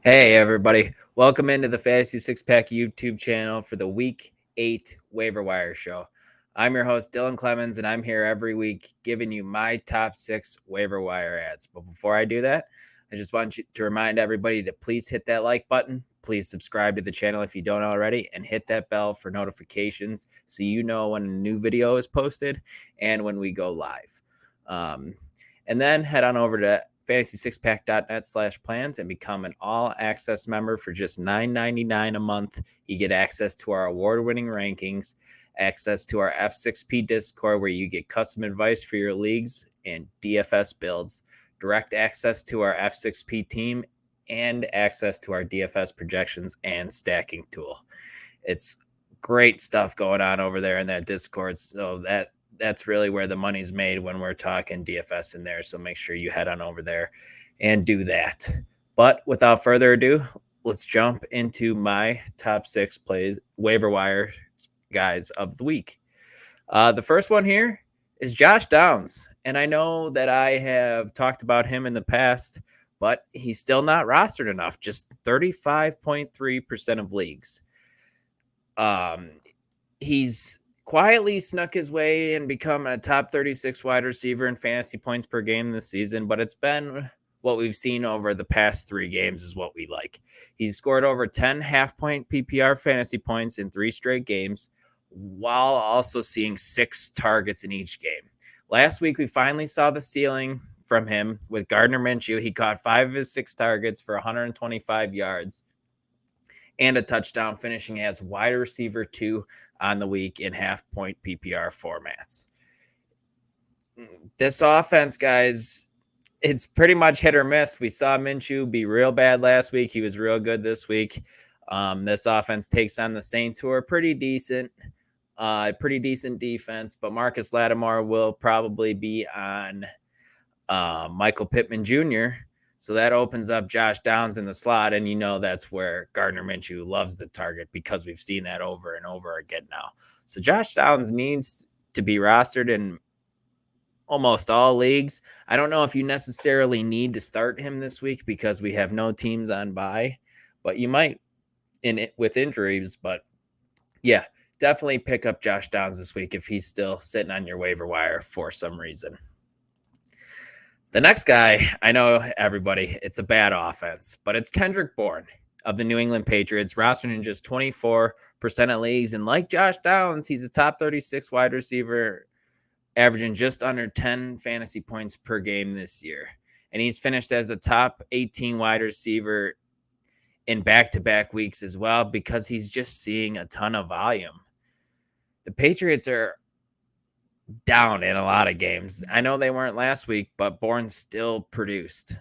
Hey, everybody. Welcome into the Fantasy Six Pack YouTube channel for the Week 8 Waiver Wire Show. I'm your host, Dylan Clemons, and I'm here every week giving you my top 6 waiver wire ads. But before I do that, I just want you to remind everybody to please hit that like button. Please subscribe to the channel if you don't already, and hit that bell for notifications so you know when a new video is posted and when we go live. And then head on over to fantasy6pack.net/plans and become an all-access member for just $9.99 a month. You get access to our award-winning rankings, access to our F6P Discord where you get custom advice for your leagues and DFS builds, direct access to our F6P team, and access to our DFS projections and stacking tool. It's great stuff going on over there in that Discord. So that's really where the money's made when we're talking DFS in there. So make sure you head on over there and do that. But without further ado, let's jump into my top 6 plays waiver wire guys of the week. The first one here is Josh Downs. And I know that I have talked about him in the past, but he's still not rostered enough, just 35.3% of leagues. He's quietly snuck his way and become a top 36 wide receiver in fantasy points per game this season, but it's been what we've seen over the past 3 games is what we like. He's scored over 10 half-point PPR fantasy points in 3 straight games, while also seeing 6 targets in each game. Last week, we finally saw the ceiling from him with Gardner Minshew. He caught 5 of his 6 targets for 125 yards and a touchdown, finishing as wide receiver 2 on the week in half-point PPR formats. This offense, guys, it's pretty much hit or miss. We saw Minshew be real bad last week. He was real good this week. This offense takes on the Saints, who are pretty decent defense, but Marcus Lattimore will probably be on Michael Pittman Jr., so that opens up Josh Downs in the slot, and you know that's where Gardner Minshew loves the target because we've seen that over and over again now. So Josh Downs needs to be rostered in almost all leagues. I don't know if you necessarily need to start him this week because we have no teams on bye, but you might with injuries. But yeah, definitely pick up Josh Downs this week if he's still sitting on your waiver wire for some reason. The next guy, I know everybody, it's a bad offense, but it's Kendrick Bourne of the New England Patriots, rostered in just 24% of leagues. And like Josh Downs, he's a top 36 wide receiver, averaging just under 10 fantasy points per game this year. And he's finished as a top 18 wide receiver in back-to-back weeks as well because he's just seeing a ton of volume. The Patriots are down in a lot of games. I know they weren't last week, but Bourne still produced.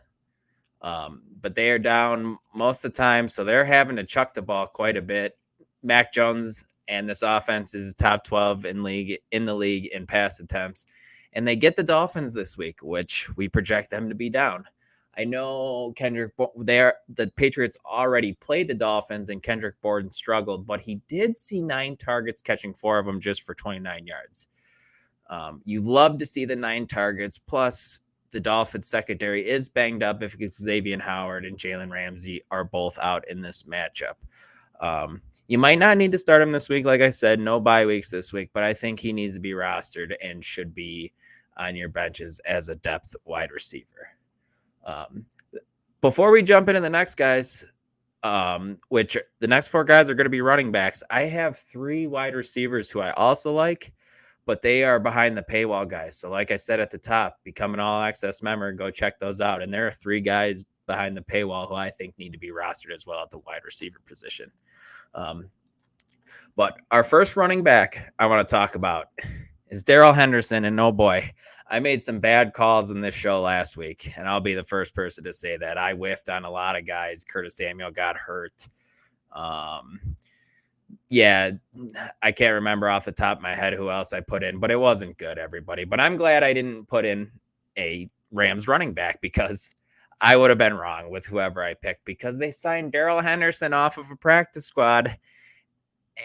But they are down most of the time, so they're having to chuck the ball quite a bit. Mac Jones and this offense is top 12 in the league in pass attempts, and they get the Dolphins this week, which we project them to be down. I know the Patriots already played the Dolphins, and Kendrick Bourne struggled, but he did see 9 targets, catching 4 of them just for 29 yards. You love to see the 9 targets. Plus, the Dolphins secondary is banged up if Xavier Howard and Jalen Ramsey are both out in this matchup. You might not need to start him this week. Like I said, no bye weeks this week, but I think he needs to be rostered and should be on your benches as a depth wide receiver. Before we jump into the next guys, which the next 4 guys are going to be running backs, I have 3 wide receivers who I also like, but they are behind the paywall guys. So like I said at the top, become an all-access member, go check those out. And there are 3 guys behind the paywall who I think need to be rostered as well at the wide receiver position. But our first running back I want to talk about is Darrell Henderson. And oh boy, I made some bad calls in this show last week, and I'll be the first person to say that. I whiffed on a lot of guys. Curtis Samuel got hurt. Yeah, I can't remember off the top of my head who else I put in, but it wasn't good, everybody. But I'm glad I didn't put in a Rams running back because I would have been wrong with whoever I picked because they signed Darrell Henderson off of a practice squad,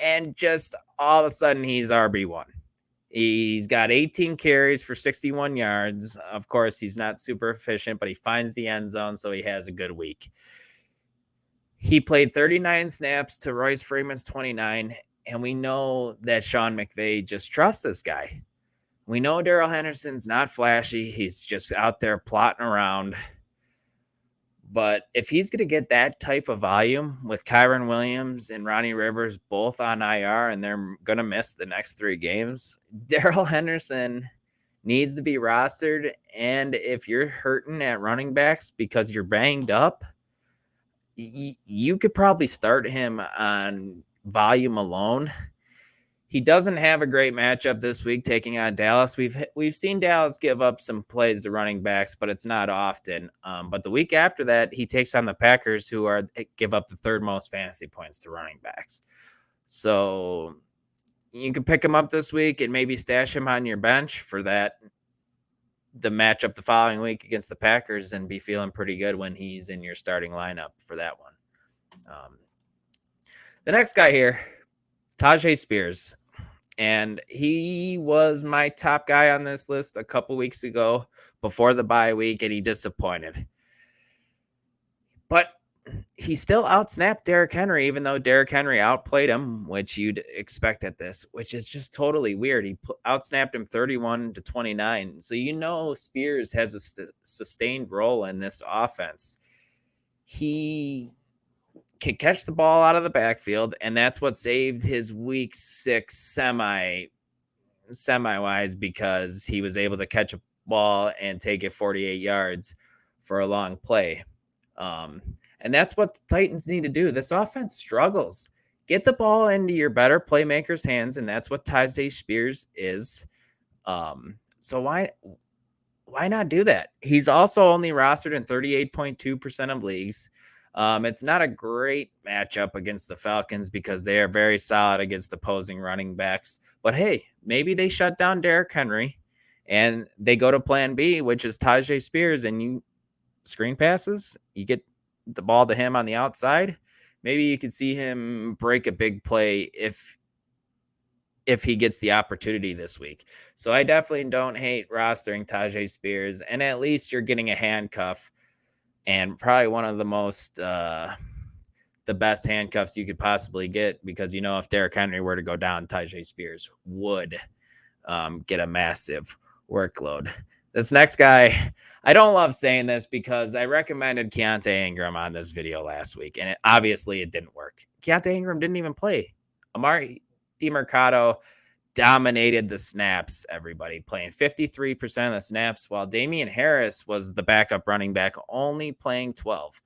and just all of a sudden he's RB1. He's got 18 carries for 61 yards. Of course, he's not super efficient, but he finds the end zone, so he has a good week. He played 39 snaps to Royce Freeman's 29, and we know that Sean McVay just trusts this guy. We know Darrell Henderson's not flashy. He's just out there plotting around. But if he's going to get that type of volume with Kyron Williams and Ronnie Rivers both on IR and they're going to miss the next 3 games, Darrell Henderson needs to be rostered. And if you're hurting at running backs because you're banged up, you could probably start him on volume alone. He doesn't have a great matchup this week taking on Dallas. We've seen Dallas give up some plays to running backs, but it's not often. But the week after that, he takes on the Packers, who give up the 3rd most fantasy points to running backs. So you can pick him up this week and maybe stash him on your bench for the matchup the following week against the Packers and be feeling pretty good when he's in your starting lineup for that one. The next guy here, Tyjae Spears. And he was my top guy on this list a couple weeks ago before the bye week, and he disappointed. But he still outsnapped Derrick Henry, even though Derrick Henry outplayed him, which you'd expect at this, which is just totally weird. He outsnapped him 31-29. So Spears has a sustained role in this offense. He can catch the ball out of the backfield, and that's what saved his week 6 semi-wise, because he was able to catch a ball and take it 48 yards for a long play. And that's what the Titans need to do. This offense struggles. Get the ball into your better playmakers' hands, and that's what Tyjae Spears is. So why not do that? He's also only rostered in 38.2% of leagues. It's not a great matchup against the Falcons because they are very solid against opposing running backs. But hey, maybe they shut down Derrick Henry and they go to plan B, which is Tyjae Spears, and you screen passes. You get the ball to him on the outside. Maybe you could see him break a big play if he gets the opportunity this week. So I definitely don't hate rostering Tyjae Spears, and at least you're getting a handcuff. And probably one of the best handcuffs you could possibly get, because if Derrick Henry were to go down, Tyjae Spears would get a massive workload. This next guy, I don't love saying this because I recommended Keontae Ingram on this video last week, and obviously it didn't work. Keontae Ingram didn't even play. Emari Demercado dominated the snaps, everybody, playing 53% of the snaps, while Damian Harris was the backup running back, only playing 12.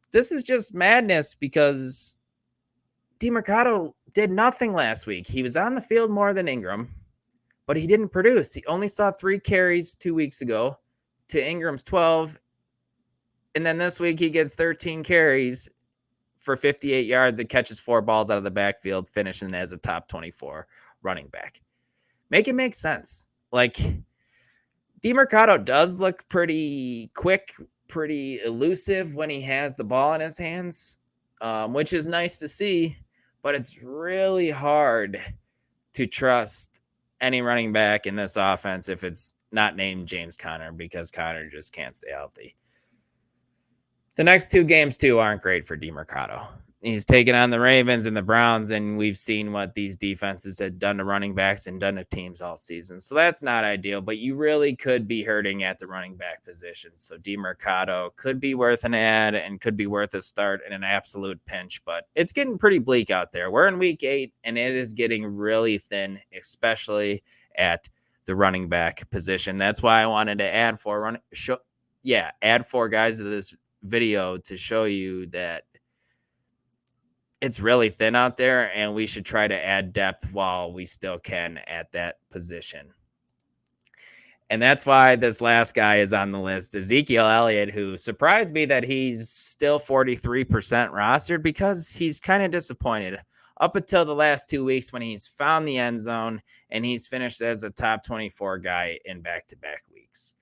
This is just madness because Demercado did nothing last week. He was on the field more than Ingram, but he didn't produce. He only saw 3 carries 2 weeks ago to Ingram's 12. And then this week he gets 13 carries for 58 yards and catches 4 balls out of the backfield, finishing as a top 24 running back. Make it make sense. Like, Demercado does look pretty quick, pretty elusive when he has the ball in his hands, which is nice to see, but it's really hard to trust any running back in this offense if it's not named James Conner, because Conner just can't stay healthy. The next 2 games, too, aren't great for Demercado. He's taken on the Ravens and the Browns, and we've seen what these defenses had done to running backs and done to teams all season. So that's not ideal, but you really could be hurting at the running back position. So Demercado could be worth an ad and could be worth a start in an absolute pinch, but it's getting pretty bleak out there. We're in week 8, and it is getting really thin, especially at the running back position. That's why I wanted to add 4 guys to this video to show you that it's really thin out there, and we should try to add depth while we still can at that position. And that's why this last guy is on the list, Ezekiel Elliott, who surprised me that he's still 43% rostered, because he's kind of disappointed up until the last 2 weeks when he's found the end zone and he's finished as a top 24 guy in back-to-back weeks.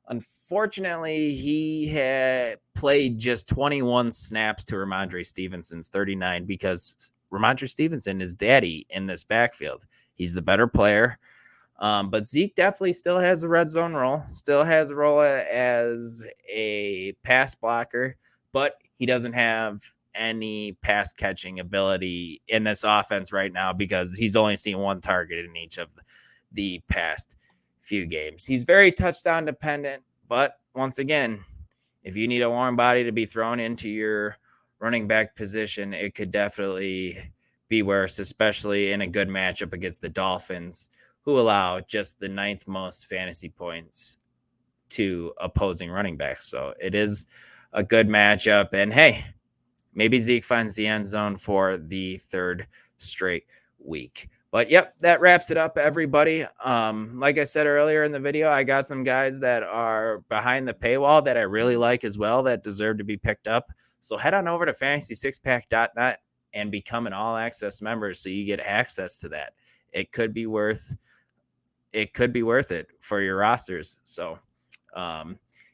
Unfortunately, he had played just 21 snaps to Ramondre Stevenson's 39, because Ramondre Stevenson is daddy in this backfield. He's the better player. But Zeke definitely still has a red zone role, still has a role as a pass blocker, but he doesn't have any pass catching ability in this offense right now because he's only seen one target in each of the past few games. He's very touchdown dependent, but once again, if you need a warm body to be thrown into your running back position, it could definitely be worse, especially in a good matchup against the Dolphins, who allow just the 9th most fantasy points to opposing running backs. So it is a good matchup. And hey, maybe Zeke finds the end zone for the 3rd straight week. But yep, that wraps it up, everybody. Like I said earlier in the video, I got some guys that are behind the paywall that I really like as well that deserve to be picked up. So head on over to fantasy6pack.net and become an all access member so you get access to that. It could be worth it for your rosters. So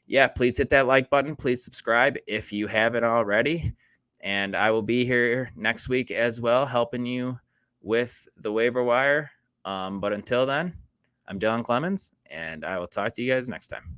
yeah, please hit that like button. Please subscribe if you haven't already. And I will be here next week as well, helping you with the waiver wire. But until then, I'm Dylan Clemons, and I will talk to you guys next time.